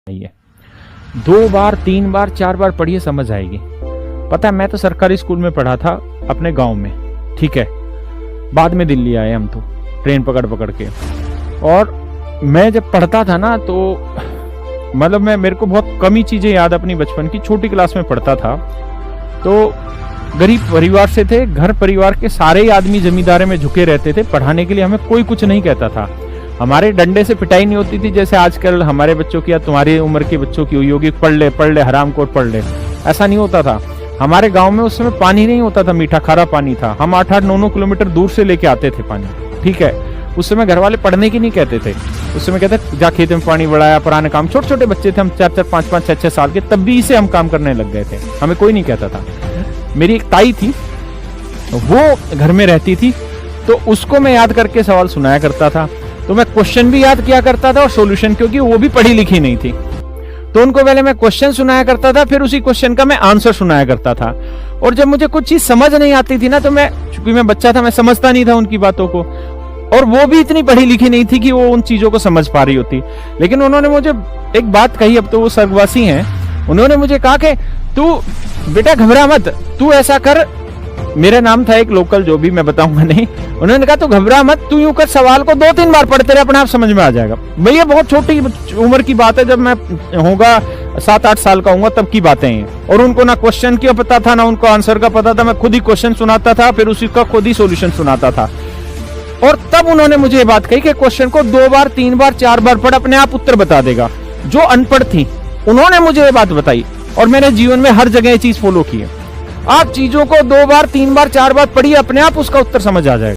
नहीं है। 2 बार 3 बार 4 बार पढ़िए, समझ आएगी। पता है, मैं तो सरकारी स्कूल में पढ़ा था अपने गांव में, ठीक है। बाद में दिल्ली आए हम तो ट्रेन पकड़ पकड़ के। और मैं जब पढ़ता था ना तो मतलब मेरे को बहुत कम ही चीजें याद अपनी बचपन की। छोटी क्लास में पढ़ता था तो गरीब परिवार से थे, घर परिवार के सारे ही आदमी जमींदारी में झुके रहते थे। पढ़ाने के लिए हमें कोई कुछ नहीं कहता था। हमारे डंडे से पिटाई नहीं होती थी जैसे आजकल हमारे बच्चों की या तुम्हारी उम्र के बच्चों की हुई होगी, पढ़ ले हरामखोर पढ़ ले। ऐसा नहीं होता था। हमारे गांव में उस समय पानी नहीं होता था, मीठा खारा पानी था। हम 8-8 9-9 किलोमीटर दूर से लेके आते थे पानी, ठीक है। उस समय घर वाले पढ़ने की नहीं कहते थे। उस समय कहते जा खेत में पानी बढ़ाया, पुराने काम। छोटे छोटे बच्चे थे हम, 4-4 5-5 6-6 साल के, तब भी से हम काम करने लग गए थे। हमें कोई नहीं कहता था। मेरी एक ताई थी, वो घर में रहती थी, तो उसको मैं याद करके सवाल सुनाया करता था। तो मैं क्वेश्चन भी याद किया करता था और सॉल्यूशन, क्योंकि वो भी पढ़ी लिखी नहीं थी। तो उनको पहले मैं क्वेश्चन सुनाया करता था, फिर उसी क्वेश्चन का मैं आंसर सुनाया करता था। और जब मुझे कुछ चीज समझ नहीं आती थी ना, तो चूंकि मैं बच्चा था, मैं समझता नहीं था उनकी बातों को। और वो भी इतनी पढ़ी लिखी नहीं थी कि वो उन चीजों को समझ पा रही होती। लेकिन उन्होंने मुझे एक बात कही, अब तो वो स्वर्गवासी हैं। उन्होंने मुझे कहा कि तू बेटा घबरा मत, तू ऐसा कर। मेरा नाम था एक लोकल, जो भी मैं बताऊंगा नहीं। उन्होंने कहा तू घबरा मत, तू यूं कर, सवाल को 2-3 बार पढ़ते रहे, अपने आप समझ में आ जाएगा। भैया बहुत छोटी उम्र की बात है, जब मैं होगा 7-8 साल का होऊंगा तब की बातें हैं। और उनको ना क्वेश्चन क्यों पता था, ना उनको आंसर का पता था। मैं खुद ही क्वेश्चन सुनाता था, फिर उसी का खुद ही सोल्यूशन सुनाता था। और तब उन्होंने मुझे ये बात कही कि क्वेश्चन को 2 बार 3 बार 4 बार पढ़, अपने आप उत्तर बता देगा। जो अनपढ़ थी उन्होंने मुझे ये बात बताई, और मैंने जीवन में हर जगह ये चीज फॉलो की है। आप चीजों को 2 बार 3 बार 4 बार पढ़िए, अपने आप उसका उत्तर समझ आ जाएगा।